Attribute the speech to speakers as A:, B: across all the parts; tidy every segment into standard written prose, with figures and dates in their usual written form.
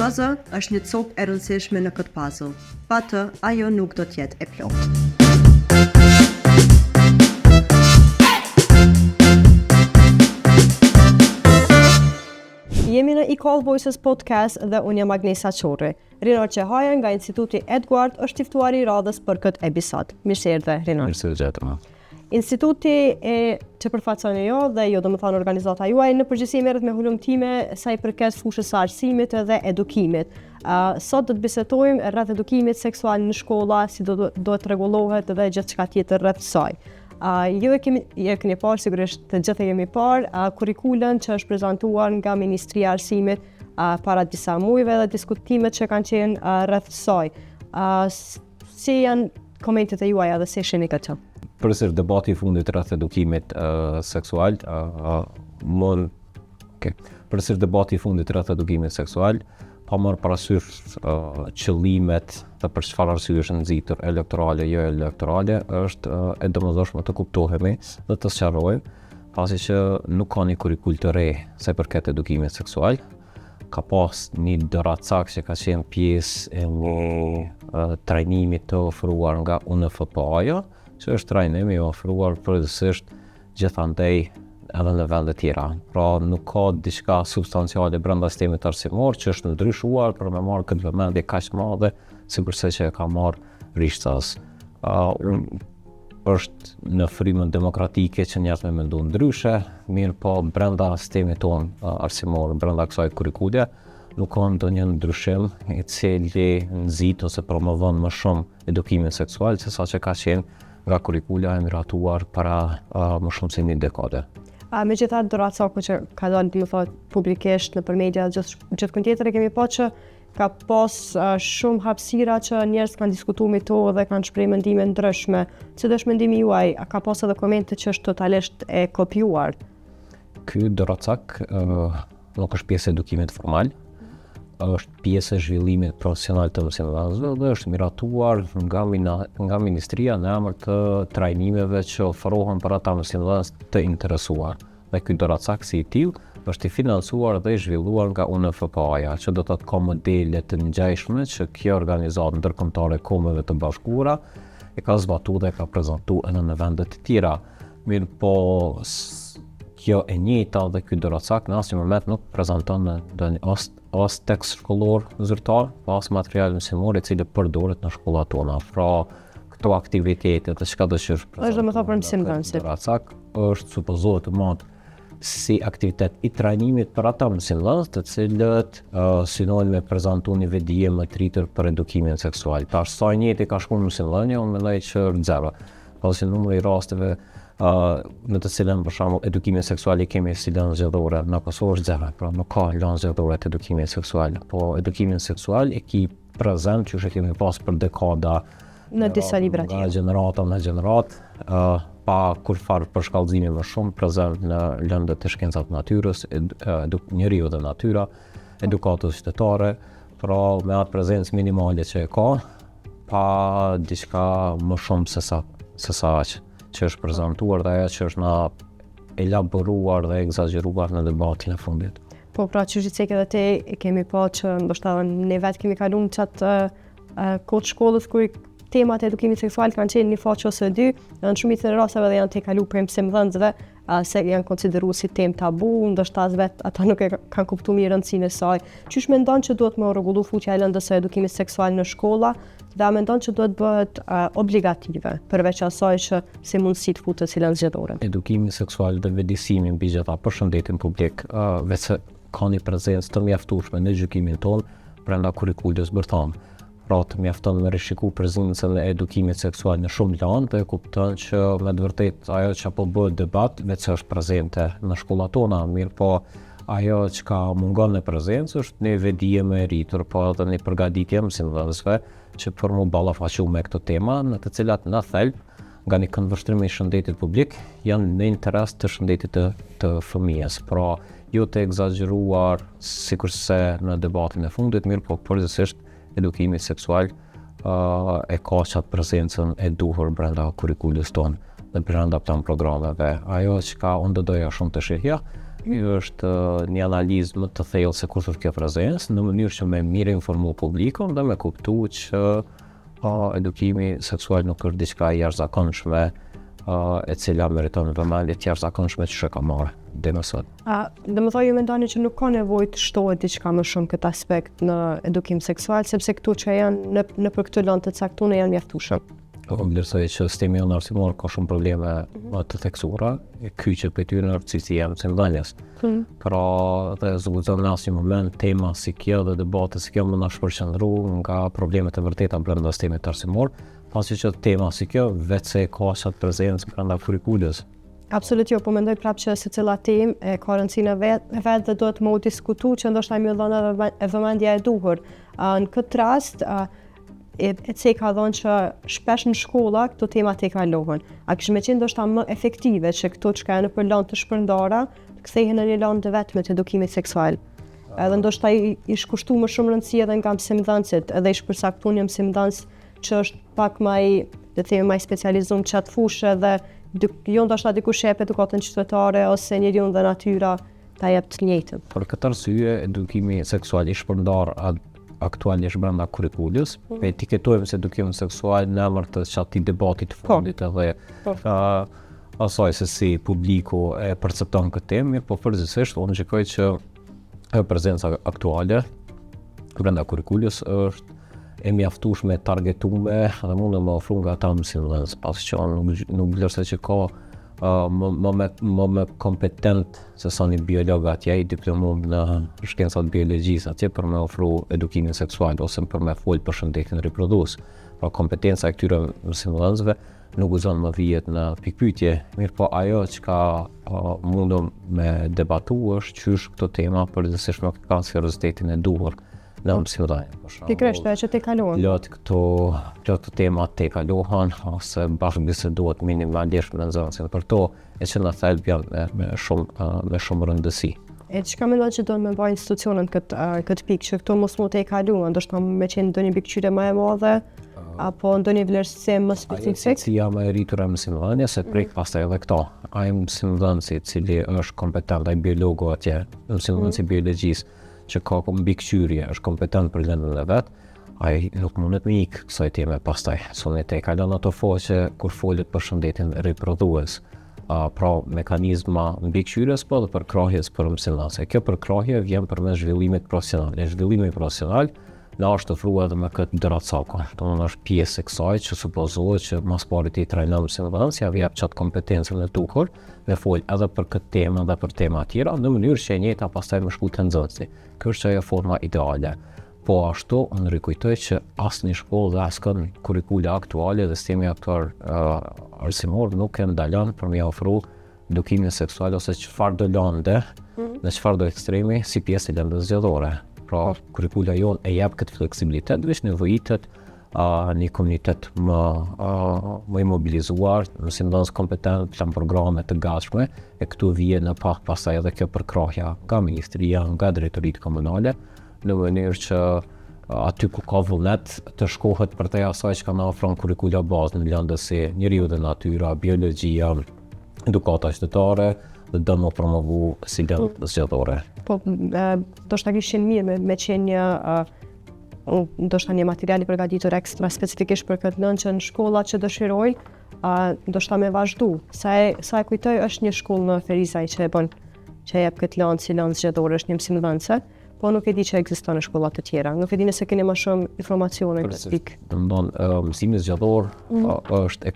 A: Shoza është një copë e rëndësishme në këtë puzzle. Pa të, ajo nuk do t'jetë e plotë. Jemi në Equal Voices Podcast dhe unë jam Agnesa Qorri. Rinor Qehaja nga Instituti Edward është tiftuari i radhës për këtë episod. Mirëserdhe, Rinor.
B: Mirëserdhe.
A: Instituti që përfaqëson jo dhe jo domethënë organizata juaj në përgjithësi merret me hulumtime sa i përket fushës së arsimit dhe edukimit. Sot do të bisedojmë rreth edukimit seksual në shkolla, si do të rregullohet dhe gjithçka tjetër rreth saj. Ju e keni parë, sigurisht të gjithë e kemi parë, kurikulën që është prezantuar nga Ministria e Arsimit para disa muajve dhe diskutimet që kanë qenë rreth saj. Si janë komentet e juaja dhe si shihni këtë?
B: Përsëri debati i fundit rreth edukimit seksual, përsëri debati i fundit rreth edukimit seksual, pa marrë parasysh qëllimet dhe për çfarë arsye është nxitur elektorale jo elektorale, është e domosdoshme të kuptohemi dhe të sqarojmë, pasi që nuk ka një kurikull të re sa i përket edukimit seksual. Ka pas një doracak që ka qenë pjesë e një trajnimi të ofruar nga UNFPA-ja, që është trajnimi i ofruar përgjithsisht gjithandej edhe në vende tjera. Pra nuk ka diçka substanciale brenda sistemit arsimor që është ndryshuar për me marrë këtë vëmendje kaq madhe sikurse që e ka marrë Rishtas. Është në frymën demokratike që njerëzit mendojnë ndryshe, mirë po brenda sistemit tonë arsimor, brenda kësaj kurikule, nuk ka ndonjë ndryshim i cili nxit ose promovon më shumë edukimin seksual se sa që ka qenë nga kurikula e miratuar para më shumë se një dekade.
A: Megjithatë doracaku që ka dalë më thotë publikisht nëpër media gjithkund tjetër e kemi pa që ka pas shumë hapësira që njerëz kanë diskutuar me to dhe kanë shprehë mendime ndryshme. Cili është mendimi juaj? A ka pas edhe komente që është totalisht e kopjuar?
B: Ky doracak nuk është pjesë e edukimit formal, është pjesë e zhvillimit profesional të mësimdhënësve dhe është miratuar nga Ministria në emër të trajnimeve që ofrohen për ata mësimdhënës të interesuar. Dhe ky doracak si i tillë është i financuar dhe i zhvilluar nga UNFPA-ja, që do të ka modele të ngjashme që kjo organizatë ndërkombëtare e Kombeve të Bashkuara e ka zbatuar dhe ka prezantuar edhe në vende të tjera. Mirë po kjo e njëjta dhe ky doracak në asnjë moment nuk prezanton ndonjë as tekst shkollor zyrtar, as material mësimor i cili përdoret në shkollat tona. Pra këto aktivitete të çka do të
A: është domethënë për mësimdhënësit.
B: Doracak është supozohet të marrë si aktivitet i trajnimit për ata mësimdhënës të cilët synojnë me prezantu një vedije më të rritur për edukimin seksual. Tash sa njëti ka shkuar në mësimdhënie, unë mendoj që zero. Pasi numri i rasteve në të cilën për shembull edukimin seksual i kemi si lëndë zgjedhore në Kosovë është zero, pra nuk ka lëndë zgjedhore të edukimit seksual, po edukimin seksual e ki prezant që kemi pas për dekada
A: në disa libra
B: nga gjenerata në gjenoratë, pa kur farë përshkallëzimi më shumë prezant në lëndët të shkencave të natyrës, njeriu dhe natyra, edukatës qytetare, pra me atë prezencë minimale që e ka, pa diçka më shumë se sa që është prezantuar dhe ajo që është na elaboruar dhe egzageruar në debatin e fundit.
A: Po pra që gjithsej edhe te kemi pa që ndoshta ne vetë kemi kaluar çatë kohë shkollës ku temat e edukimit seksual kanë qenë një faqe ose dy, në shumicën e rasteve dhe janë te kaluar për mësimdhënësve, se janë konsideruar si temë tabu, ndoshta as vetë ata nuk e kanë kuptuar mirë rëndësinë e saj. Qysh mendon që duhet më rregullu fuqja e lëndës së edukimit seksual në shkolla? Dhe mendon që duhet bëhet obligative, përveç asaj që si mundësi të futet si lëndë zgjedhore.
B: Edukimi seksual dhe vetëdijësimi mbi gjitha përshëndetin publik, vetë ka një prezencë të mjaftueshme në edukimin tonë brenda kurikulës bërtham. Pra të mjafton me rishiku prezencën e edukimit seksual në shumë lanë dhe kupton që me të vërtet ajo që po bëhet debat vetë është prezente në shkollat tona, mirë po ajo që ka mungon në prezencë është një vedije më e rritur, po edhe një përgatitje mësimdhënësve që për mu ballafaqu me këto tema, në të cilat në thelb nga një këndvështrim i shëndetit publik janë në interes të shëndetit të fëmijës. Pra jo të egzageruar sikurse në debatin e fundit, mirë po përgjithsisht edukimi seksual e ka qatë prezencën e duhur brenda kurikulës tonë dhe brenda këto programeve. Ajo që ka unë doja shumë të shihja Kjo është një analizë më të thellë se kur është kjo prezencë, në mënyrë që me mirë informu publikun dhe me kuptu që edukimi seksual nuk është diçka e jashtëzakonshme e cila meriton vëmendje të jashtëzakonshme që ka marrë deri më sot.
A: Dhe më thojë ju mendoni që nuk ka nevojë të shtohet diçka më shumë këtë aspekt në edukim seksual, sepse këtu që janë në për këtë lëndë të caktuara janë mjaftueshëm.
B: Po vlerësoj që sistemi jonë arsimor ka shumë probleme më të theksura, kyçet për ty në cilësia e mësimdhënies. Pra dhe zguzon në asnjë moment tema si kjo dhe debate si kjo më na shpërqendru nga problemet e vërteta brenda sistemit arsimor, pasi që tema si kjo vetë ka atë prezencë brenda kurrikulës.
A: Absolutisht jo, po mendoj prapë që secila temë ka rëndësinë e vet dhe duhet më u diskutu që ndoshta më dhënë edhe vëmendja e duhur. Në këtë rast e ka thonë që shpesh në shkolla këto tema te kalohen. A kishte më qenë ndoshta më efektive që këto që janë për lëndë të shpërndara të kthehen në një lëndë vetëm të edukimit seksual. Edhe ndoshta i shkushtu më shumë rëndësi edhe nga mësimdhënësit, edhe i shpërcaktuar një mësimdhënës që është pak më specializuar në çat fushë dhe jo ndoshta dikush jep edukatën qytetare ose njeriu dhe natyra ta jep të njëjtën.
B: Për këtë arsye, edukimi seksual i shpërndar aktualisht brenda kurrikulës, e etiketojmë se edukim seksual në emër të çatij debatit të fundit edhe asaj se si publiku e percepton këtë temë, po përgjithsisht unë shikoj që prezenca aktuale brenda kurrikulës është e mjaftueshme, targetuar dhe mund të më ofrojë nga ata mësimdhënës, pasi që nuk vlerësoj që ka më kompetent se sa një biolog atje i diplomuar në shkencat biologjisë atje për me ofru edukimin seksual ose për me folë për shëndetin riprodhues. Pra kompetenca e këtyre mësimdhënësve nuk guzon më vijet në pikpyetje, mirë po ajo që ka mundëm me debatu është qysh këto tema përgjithsisht me kanë seriozitetin e duhur në mësimdhënie.
A: Pikërisht që te kalohen.
B: Këto tema te kalohen ose bashkëbisedohet minimalisht me nxënësin për to, e që në thelb janë me shumë rëndësi.
A: E çka mendon që do të më bëjë institucionet këtë pikë që këto mos mund të kaluan, ndoshta me qenë ndonjë mbikëqyrje më e madhe apo ndonjë vlerësim më specifik?
B: Si jam e rritur e mësimdhënies se prek pastaj edhe këto. Ai mësimdhënësi i cili është kompetent, ai biologu atje, mësimdhënësi i biologjisë që ka mbikëqyrje, është kompetent për lëndën e vet, ai nuk mundet me ikë kësaj teme pastaj. Sonet e kalon ato foqe kur folet për shëndetin riprodhues. Pra mekanizma mbikëqyrjes po dhe përkrahjes për mësimdhënëse. Kjo përkrahje vjen përmes zhvillimit profesional. Zhvillimi profesional na është ofruar edhe me këtë doracako. Domethënë është pjesë e kësaj që supozohet që mas pari ti trajnon mësimdhënës, ja jep çat kompetencën e duhur, me fol edhe për këtë temë dhe për tema tjera në mënyrë që e njëjta pastaj më shku te nxënësi. Kjo është ajo forma ideale. Po ashtu unë rikujtoj që asnjë shkollë dhe askën kurrikule aktuale dhe sistemi aktual arsimor nuk e ndalon për me ofru edukimin seksual ose çfarë do lënde në çfarë do ekstremi si pjesë e lëndës zgjedhore. Pra, kurrikula jonë e jep këtë fleksibilitet, veç nevojitet një komunitet më i mobilizuar, mësimdhënës kompetent, plan programe të gatshme, e këtu vjen në pastaj edhe kjo përkrahja nga ministria, nga drejtoritë komunale, në mënyrë që aty ku ka vullnet të shkohet për te asaj që ka na ofron kurrikula bazë në lëndë si njeriu dhe natyra, biologjia, edukata qytetare, dhe do më promovu si lëndë zgjedhore.
A: Po, do shta kishin mirë me qenë do shta një materiali përgatitur ekstra specifikisht për këtë lëndë që në shkolla që dëshirojnë, do shta me vazhdu. Sa e kujtoj është një shkollë në Ferizaj që e jep këtë lëndë si lëndë zgjedhore, është një mësimdhënëse, po nuk e di që ekziston në shkollat të tjera. Nuk e di nëse keni më shumë informacione në këtë pikë.
B: Mësimi zgjedhor është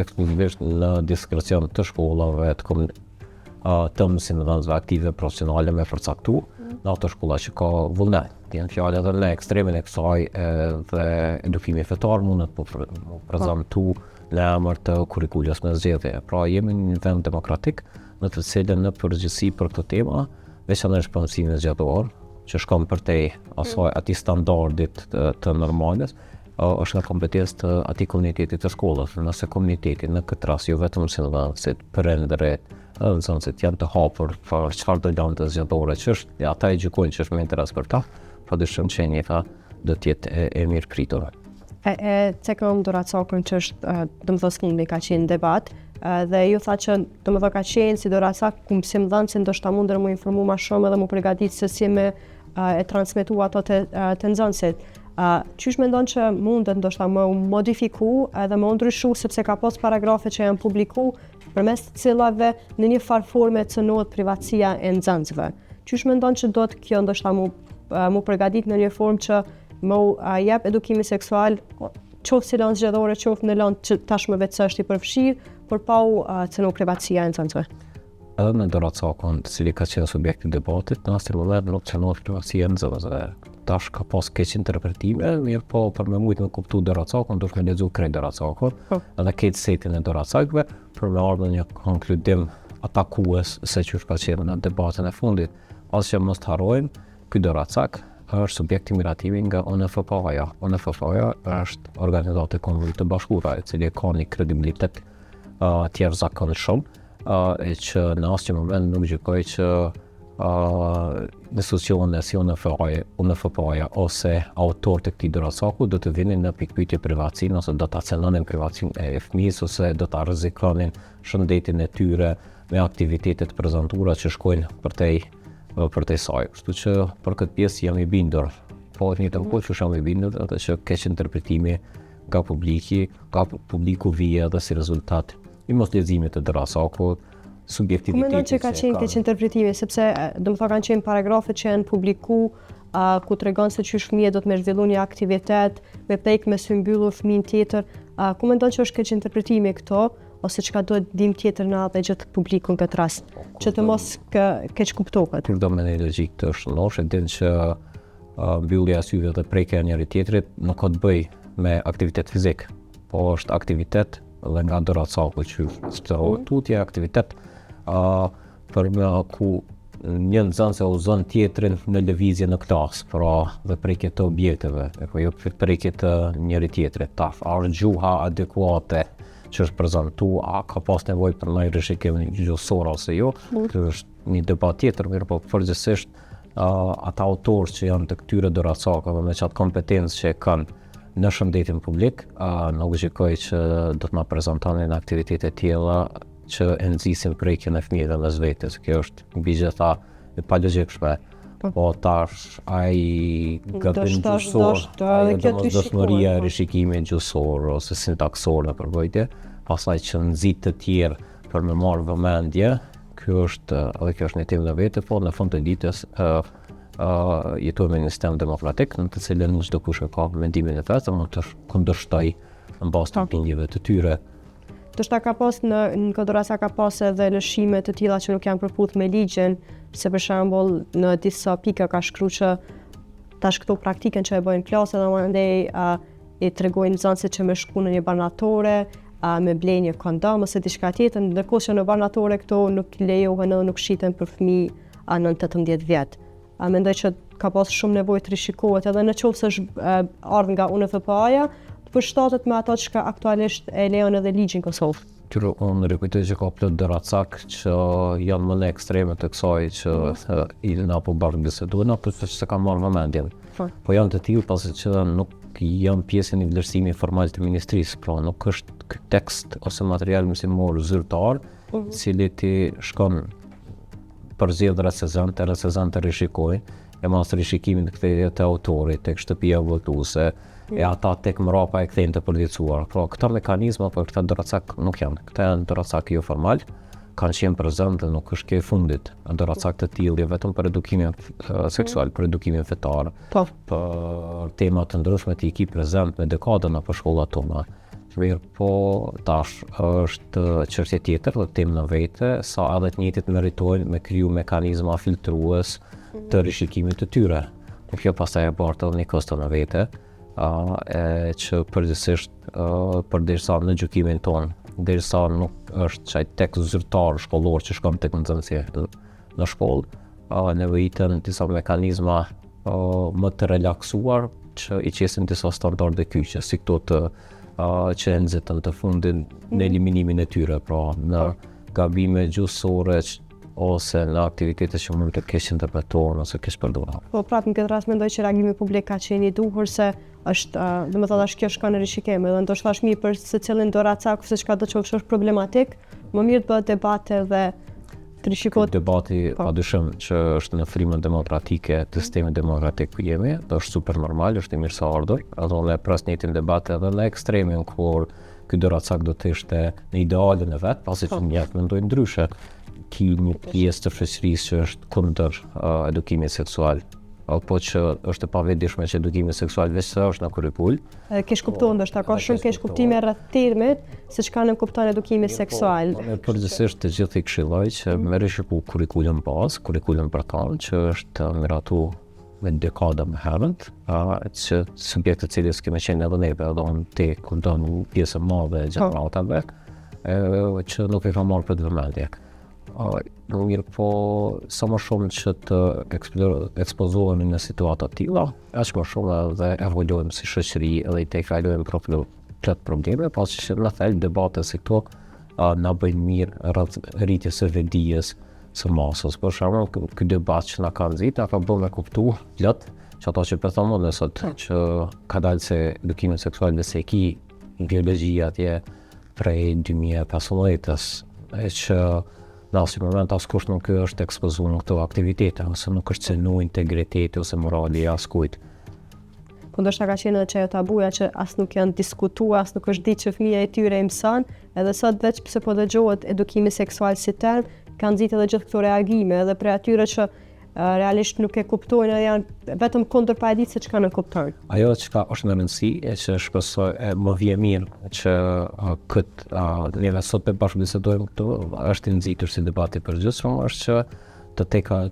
B: ekskluzivisht në diskrecion të shkollave të mësimdhënësve aktive profesionale me përcaktu në ato shkolla që ka vullnet. Janë fjalë edhe në ekstremin e kësaj dhe edukimi fetar mundet po prezantu në emër të kurrikulës me zgjedhje. Pra jemi në një vend demokratik në të cilën në përgjithësi për këtë tema, veçanërisht për mësimin zgjedhor, që shkon përtej atij standardit të normales, është nga kompetencë të atij komunitetit të shkollës. Nëse komuniteti në këtë rast jo vetëm mësimdhënësit, prindërit, nxënësit janë të hapur për çfarë do lëndë zgjedhore që është ata e gjykojnë që është më interes për ta, padyshim që njëta do të jetë e mirë pritur.
A: Cekëm doracakën që është domethënë fundi ka qenë debat, dhe ju tha që domethënë ka qenë si doracak ku si mëdhënësi ndoshta mundën mu informu më shumë edhe mu përgatitë se si me e transmetu ato te nxënësit. Qysh mendon që mundet ndoshta më modifiku edhe më ndryshu sepse ka pas paragrafe që janë publiku përmes të cilave në një farë forme cënohet privatësia e nxënësve. Qysh mendon që do të kjo ndoshta mu përgatit në një formë që mu jep edukimi seksual qoftë si lanë zgjedhore, qoftë në lanë që tashmë vetë është i përfshirë, por pa u cënu privatësia e nxënësve.
B: Edhe në doracakun, cili ka qenë subjekti debatit, në asnjë moment nuk cënohet privatësia e nxënësve. Tash ka pas keq interpretime, mirë po për me mujtë me kuptu doracakun, duhet me lexu krejt doracakun, edhe këtë setin e doracakve, për me ardhur një konkludim atakues se çu ka qenë në debatin e fundit. Asë që mos të harrojmë, ky doracak është subjekti miratimi nga UNFPA-ja. UNFPA-ja është organizatë e Kombëve të Bashkuara, e cili ka një kredibilitet tjerë zakonshëm, e që në asnjë moment nuk gjykoj që institucione si UNFPA-ja ose autorët e këtij doracaku do të vinin në pikpyetje privatësinë ose do ta cënonin privatësinë e fëmijës ose do ta rrezikonin shëndetin e tyre me aktivitete të prezantuara që shkojnë për te saj. Kështu që për këtë pjesë jam i bindur. Po në një kohë që jam i bindur atë që keq interpretimi nga publiku vije edhe si rezultat i mos leximit të doracakut, subjektivitetit.
A: Ku mendon që ka qenë keq interpretimi, sepse domethënë kanë qenë paragrafe që janë publiku ku tregon se çysh fëmijët do të më zhvillu një aktivitet me pek me sy mbyllur fëmin tjetër. Ku mendon që është keq interpretimi këto? Ose çka duhet dim tjetër në atë gjë të publikun këtë rast, që të mos keq kuptohet.
B: Kur do me një logjik të shëndosh, e din që mbyllja e syve dhe prekja e njëri tjetrit nuk ka të bëj me aktivitet fizik, po është aktivitet dhe nga doracaku që është tutje aktivitet për me ku një nxënës e uzon tjetrin në lëvizje në klasë, pra dhe prekje të objekteve, apo jo prekje të njëri tjetrit, a është gjuha adekuate që është prezentu, a ka pas nevojë për ndonjë rishikim gjuhësor ose jo. Kjo është një debat tjetër, mirë po përgjithsisht ata autorë që janë të këtyre doracakave me qatë kompetencë që e kanë në shëndetin publik, nuk gjykoj që do të na prezantonin aktivitete tjera që e nxisin prekjen e fëmijëve në vetes. Kjo është mbi gjitha e palogjikshme. Po tash ai gabim gjuhësor, domosdoshmëria e rishikimit gjuhësor ose sintaksor në përvojtje, pastaj që nxit të tjerë për me marrë vëmendje, kjo është një temë në vete, po në fund të ditës jetojmë në një sistem demokratik në të cilën çdo kush ka mendimin e vet, mund të kundërshtoj në bazë të opinioneve të tyre.
A: Ndoshta ka pas në këtë doracak ka pas edhe lëshime të tilla që nuk janë përputhur me ligjin, se për shembull në disa pika ka shkruar që tash këto praktikën që e bëjnë klasë dhe mandej i tregojnë nxënësit që më shku në një banatore, me blej një kondom ose diçka tjetër, ndërkohë që në banatore këto nuk lejohen edhe nuk shiten për fëmijë në 18 vjet. Mendoj që ka pas shumë nevojë të rishikohet edhe në qoftë se është ardhur nga UNFPA-ja, përshtatet me ato që aktualisht e lejon edhe ligjin Kosovë.
B: Unë rikujtoj që ka plot doracak që janë më në ekstreme të kësaj që ilën apo bashkëbisedojnë, apo se ka marrë vëmendjen. Po janë të tillë pasi që nuk janë pjesë e vlerësimit formal të ministrisë, pra nuk është tekst ose material mësimor zyrtar, cili ti shkon përzjedh recenzante rishikojnë, e mas rishikimin të kthejë të autorit, tek shtëpia votuese, e ata tek mrapa e kthejnë të përditësuar. Pra këta mekanizma për këta doracak nuk janë. Këta janë doracak jo formal, kanë qenë prezent dhe nuk është ke fundit. Doracak të tillë vetëm për edukimin seksual, për edukimin fetar, për tema të ndryshme të iki prezent me dekada në për shkollat tona. Mirë po tash është çështje tjetër dhe temë në vete, sa edhe të njëjtit meritojnë me kriju mekanizma filtrues të rishikimit të tyre. Kjo pastaj e bartë edhe një kosto në vete, që përgjithsisht përderisa në gjykimin tonë, derisa nuk është çaj tekst zyrtar shkollor që shkon tek nxënësi në shkollë, nevojiten disa mekanizma më të relaksuar që i qesin disa standarde kyçe, si këto të që nxitën të fundin në eliminimin e tyre, pra në gabime gjuhësore ose në aktivitete që mund të kesh interpretohen ose kesh përdorur.
A: Po prapë në këtë rast mendoj që reagimi publik ka qenë i duhur se është, domethënë kjo shkon në rishikim, edhe ndoshta është mirë për secilin doracak se çka do të qofsh është problematik, më mirë të bëhet debate dhe të rishikohet.
B: Debati padyshim që është në frymën demokratike të sistemit demokratik ku jemi, është super normal, është i mirëseardhur, edhe ne pras njëjtin debat edhe në ekstremin kur ky doracak do të ishte në idealin e vet, pasi që njerëzit mendojnë ndryshe. Ki një pjesë të shoqërisë që është kundër edukimit seksual, apo që është e pavëdijshme që edukimi seksual vetë është në kurrikul.
A: Kesh kuptuar ndoshta ka shumë kesh kuptime rreth termit se çka ne kupton edukimi seksual.
B: Përgjithsisht të gjithë i këshilloj që merrë shiku kurrikulum bazë, kurrikulum përtan që është miratu me dekada më herët, që subjektet të cilës kemi qenë edhe neve, edhe unë ti kundon një pjesë e madhe gjatë ratave, që nuk e ka marrë për të vëmendje. Mirë po, sa më shumë që të ekspozohemi në situata të tilla, aq më shumë edhe evoluojmë si shoqëri edhe i tekalojmë plot probleme, pasi që në thelb debate si këto na bëjnë mirë rreth rritjes së vetdijes së masës. Për shembull, ky debat që na ka nxit, na ka bërë me kuptu plot që ato që përthonë sot që ka dalë se edukimi seksual dhe seki në biologji atje prej 2015-s, që në asnjë moment askush nuk është ekspozuar në këto aktivitete, ose nuk është cenu integriteti ose morali i askujt.
A: Po ndoshta ka qenë edhe çajo tabuja që as nuk janë diskutuar, as nuk është ditë që fëmia e tyre i mëson, edhe sot veç pse po dëgjohet edukimi seksual si term, kanë nxitë edhe gjithë këto reagime, edhe për atyre që realisht nuk e kuptojnë edhe janë vetëm kundër pa e ditë se çka në kuptojnë.
B: Ajo që është në rëndësi e që shpresoj më vjen mirë që neve sot për bashkëbisedojmë këtu, është i nxitur si debati i përgjithshëm, është që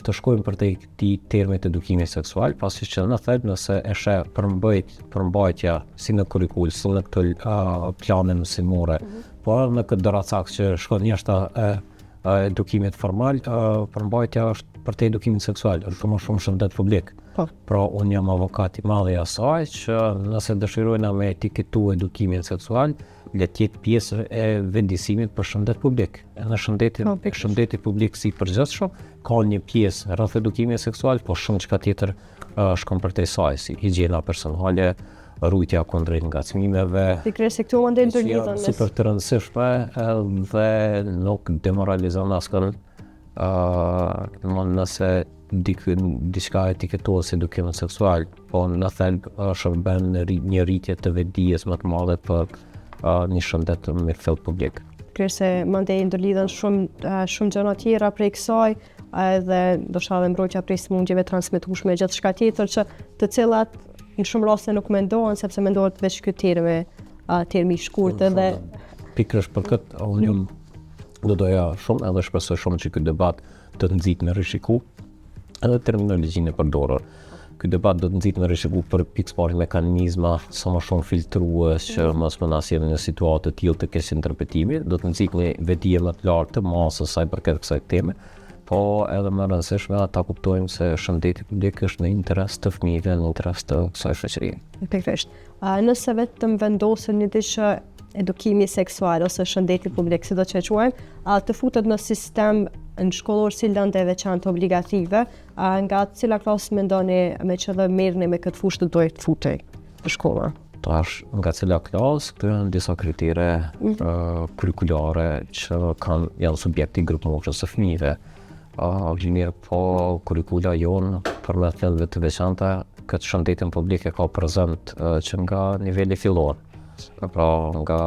B: të shkojmë për te këtij termit edukimi seksual, pasi që në thelb nëse e sheh përmbajtja si në kurrikul, si në këto plane mësimore, po edhe në këtë doracak që shkon jashtë edukimit formal, përmbajtja është për te edukimit seksual, është më shumë shëndet publik. Pra unë jam avokat i madh i asaj që nëse dëshirojna me etiketu edukimin seksual, le të jetë pjesë e vendisimit për shëndet publik. Edhe shëndeti publik si përgjithshëm ka një pjesë rreth edukimit seksual, po shumë çka tjetër shkon përtej saj, si higjiena personale, rrugja kundrejt ngacmimeve.
A: Pikërisht këtu mund të ndërlidhen
B: Si për të rëndësishme dhe nuk demoralizon askën. Nëse diçka etiketohet si edukim seksual, po në thelb shërben një rritje të vetdijes më të madhe për një shëndet të mirëfillt publik.
A: Kërse mandej ndërlidhen shumë gjëra tjera prej kësaj, edhe ndoshta edhe mbrojtja prej sëmundjeve transmetueshme, gjithçka tjetër që të cilat në shumë raste nuk mendohen sepse mendohet veç ky termi i shkurtë dhe
B: pikërisht për këtë unë do doja shumë edhe shpresoj shumë që ky debat të nxit me rishiku edhe terminologjinë e përdorur. Ky debat do të nxit me rishiku për pikësparje mekanizma sa më shumë filtrues që mos më na sjellin në situatë të tilla të keq interpretimi, do të nxit me vetdije më të lartë të masës sa i përket kësaj teme. Po edhe më rëndësishme ta kuptojmë se shëndeti publik është në interes të fëmijëve, në interes të kësaj shoqërie.
A: Pikërisht. Nëse vetëm vendosen një diçë edukimi seksual ose shëndeti publik, si do që e quajmë, të futet në sistem në shkollor si lëndë e veçantë obligative, nga cila klasë mendoni me që dhe merrni me këtë fushë të dojë të futej në shkolla?
B: Tash, nga cila klasë, këto janë disa kritere kurrikulare që janë subjekti grupë moshës së fëmijëve. Mirë po kurrikula jonë për metodeve të veçanta këtë shëndetin publik e ka prezent që nga niveli fillor. Pra nga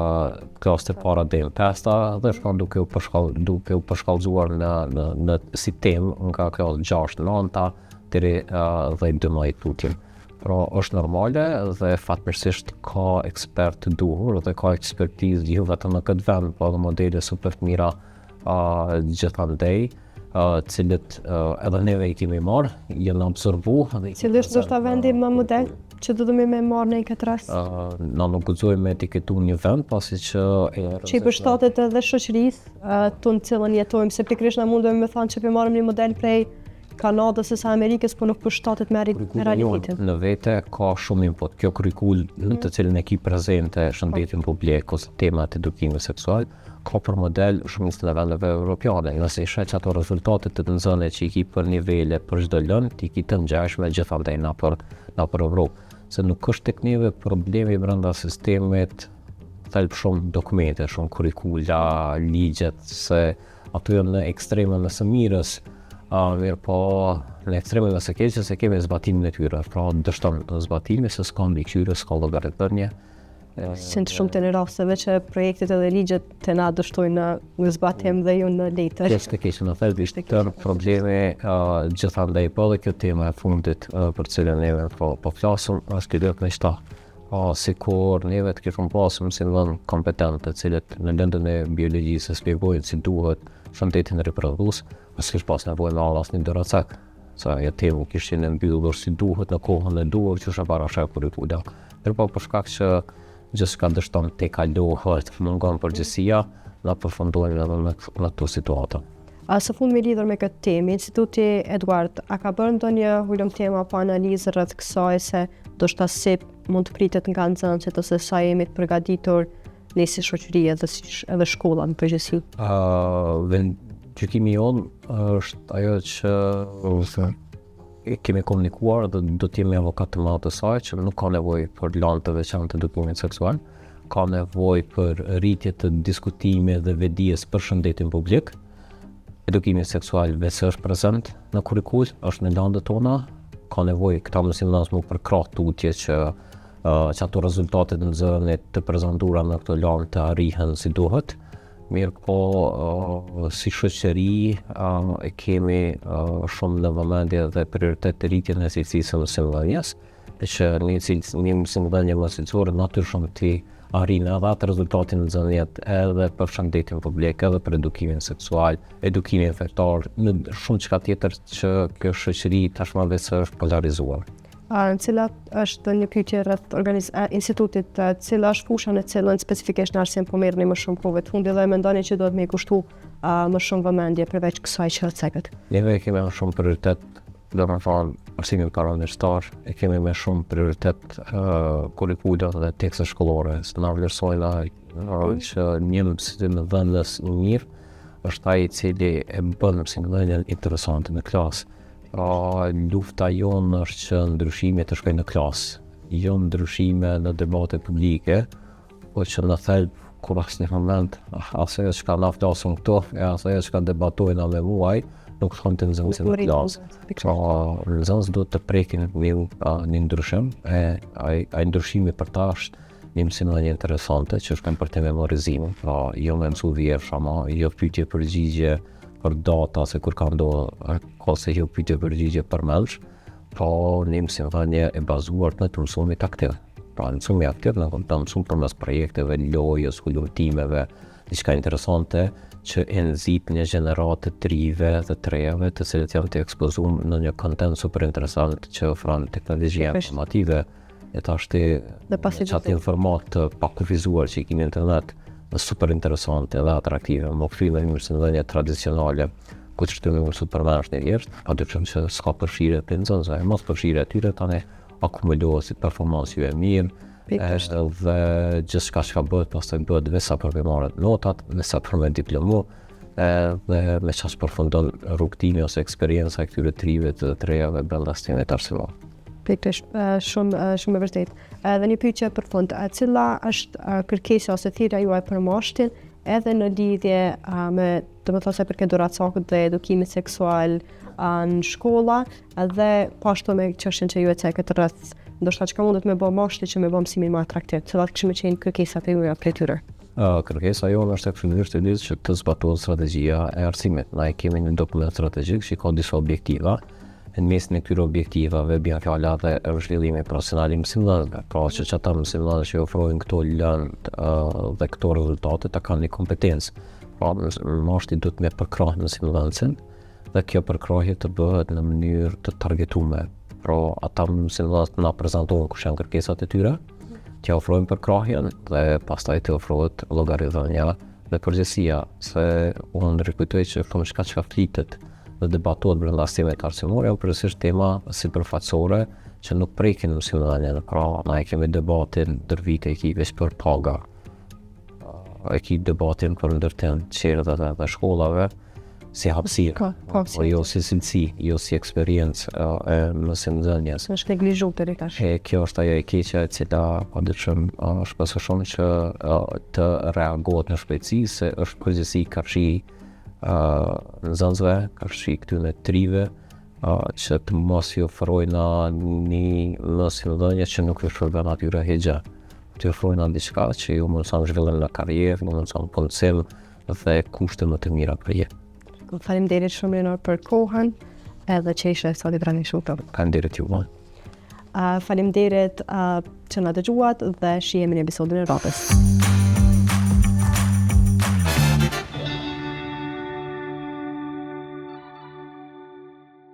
B: klasët e para deri në pesta dhe shkon duke u përshkallëzuar në si temë nga klasë 6-9 deri dhe 12 tutje. Pra është normale dhe fatmirësisht ka ekspert të duhur dhe ka ekspertizë jo vetëm në këtë vend, po edhe modele super të mira gjithandej, cilët edhe neve i kemi marrë, janë absorbu.
A: Cili është ndoshta vendi më model që do të me marrë në këtë rast?
B: Na nuk guxojmë me etiketu një vend, pasi që
A: që i përshtatet edhe shoqërisë tonë cilën jetojmë, se pikërisht na mundemi me thënë që pe marrim një model prej Kanadës ose Amerikës, po nuk përshtatet me realitetin.
B: Në vete ka shumë input. Kjo kurikull në të cilën e ki prezente shëndetin publik ose temat edukimit seksual, ka për model shumë në vendeve europiane. Nëse i shet që ato rezultatet të nëzëne që i ki për nivele për çdo lënë, ti ki të ngjashme gjithandaj na për Evropë. Se nuk është tek neve problemi brenda sistemit thelb shumë dokumente, shumë kurikula, ligjet, se ato janë në ekstremin e së mirës, mirë po në ekstremin e së keqes se kemi zbatimin e tyre, pra dështon zbatimi se s'ka mbikëqyrje, s'ka llogaritënie.
A: Sind shumë të në rasteve që projektet edhe ligjet të na dështojnë në zbatim dhe ju në letër.
B: Kjo është keqe në thelb tërë problemi, gjithandaj po dhe kjo tema e fundit për cilën neve po flasim, është lidhet me shta. Sikur neve të kishëm pasur mësimdhënë kompetentë të cilët në lëndën e biologjisë shpjegojnë si duhet shëndetin reprodhues, pas kish pas nevojë me asnjë doracak. Sa ja temu kishin e mbyllur si duhet në kohën e duhur që është para shaq kurikula. Por për shkak që gjithçka dështon te kalohet, mungon përgjegjësia, na përfundojmë edhe në këtë situatë.
A: Së fund me lidhur me këtë temë, Instituti Eduard, a ka bërë ndonjë hulumtim apo analizë rreth kësaj se do shta si mund të pritet nga nxënësit ose sa jemi të përgatitur ne si shoqëri edhe shkolla në përgjithësi?
B: Gjykimi jonë është ajo që kemi komunikuar dhe do të jemi avokat të madh të saj, që nuk ka nevojë për lanë të veçantë të edukimit seksual, ka nevojë për rritje të diskutimit dhe vedijes për shëndetin publik. Edukimi seksual vetë është prezent në kurikull, është në landet tona, ka nevojë këta mësimdhënës më përkrah tutje që ato rezultatet në nxënit të prezantuara në këtë lanë të arrihen si duhet. Mirë po, si shoqëri e kemi shumë në vëmendje dhe prioritet të rritjen e cilësisë së mësimdhënies, që një mësimdhënie mësuesore natyrisht ti arrin edhe atë rezultatin në nxënjet edhe për shëndetin publik, edhe për edukimin seksual, edukimin fetar, në shumë çka tjetër që kjo shoqëri tashmë vetë është polarizuar.
A: Në cilat është një pyetje rreth institutit, cila është fusha në cilën specifikisht në arsim po merrni më shumë kohë të fundit dhe mendoni që duhet me kushtu më shumë vëmendje përveç kësaj që cekët?
B: Neve kemi më shumë prioritet, domethënë arsimin parauniversitar, e kemi më shumë prioritet kurikula dhe tekste shkollore, se na vlerësojnë që një mësimdhënës i mirë është ai i cili e bën mësimdhënien interesante në klasë. Lufta jonë është që ndryshime të shkojnë në klasë, jo ndryshime në debate publike, po që në thelb kur asnjë moment asaj që na flasin këto, asaj që debatojnë me muaj, nuk shkon të nxënësit në klasë. Nxënësit duhet të prekin një ndryshim, ai ndryshimi për ta është një mësimdhënie interesante që shkojnë për të memorizimin, pra jo me mësu vjersha, jo pyetje përgjigje për data, se kur ka ndodhur ose jo pyetje përgjigje për mëlsh, po një mësimdhënie e bazuar në të mësumit aktiv. Pra mësumi aktiv në të mësum përmes projekteve, lojës, hulumtimeve, diçka interesante që e nxit një gjeneratë të rive dhe të rejave të cilët janë të ekspozuar në një kontent super interesant që ofron teknologjia informative. E tashti çati informat të pakufizuar që i kemi në internet, super interesante dhe atraktive, më kthime një mësimdhënie tradicionale, ku të shtymë supermarkë në jeshtë, padyshim që s'ka përfshirje të nxënësve, mos përfshirje atyre tani akumulohet si performancë e mirë, dhe gjithçka që bëhet pastaj bëhet vesa për me marrë notat, vesa për me diplomu, dhe me çfarë përfundon rrugtimi ose eksperjenca e këtyre trive të rejave brenda sistemit arsimor.
A: Pikërisht, shumë e vërtet. Edhe një pyetje për fund, cila është kërkesa ose thirrja juaj për moshtin edhe në lidhje me, domethënë sa përket doracakut dhe edukimit seksual në shkolla, dhe po ashtu me çështjen që ju e cekët rreth ndoshta çka mundet me bë moshti që me bë mësimin më atraktiv, cilat kishin qenë kërkesat e juaja për tyre?
B: Kërkesa jonë është fillimisht e lidhur që të zbatohet strategjia e arsimit. Na kemi një dokument strategjik që ka disa objektiva. Në mes në këtyre objektivave bën fjala dhe zhvillimi profesional i mësimdhënëve, pra që ata mësimdhënës që ofrojnë këto lëndë dhe këto rezultate ta kanë një kompetencë. Pra moshti duhet me përkrahë mësimdhënësin dhe kjo përkrahje të bëhet në mënyrë të targetuar. Pra ata mësimdhënës na prezantojnë kush janë kërkesat e tyre, t'ia ofrojnë përkrahjen dhe pastaj të ofrohet llogaridhënia dhe përgjegjësia, se unë rikujtoj që kam shka flitet dhe debatohet brenda sistemit arsimor, janë përgjithsisht tema sipërfaqësore që nuk prekin mësimdhënien. Pra, na e kemi debatin ndër vite e veç për paga. E ki debatin për ndërtim të qerët dhe shkollave si hapësirë, po jo si cilësi, jo si eksperiencë e mësimdhënies.
A: Është neglizhu të rikash.
B: Kjo është ajo e keqe e cila padyshim shpresoj që të reagohet në shpejtësi, se është përgjegjësi kafshi nxënësve, kafshi këtyre trive që të mos i ofrojnë një mësimdhënie që nuk i shërben atyre higja. Të ofrojnë diçka që ju mund të zhvillim në karrierë, mund të punësim dhe kushte më të mira për jetë.
A: Faleminderit shumë Rinor për kohën edhe që ishe sot i pranishuar.
B: Faleminderit ju.
A: Faleminderit që na dëgjuat dhe shihemi në episodin e radhës.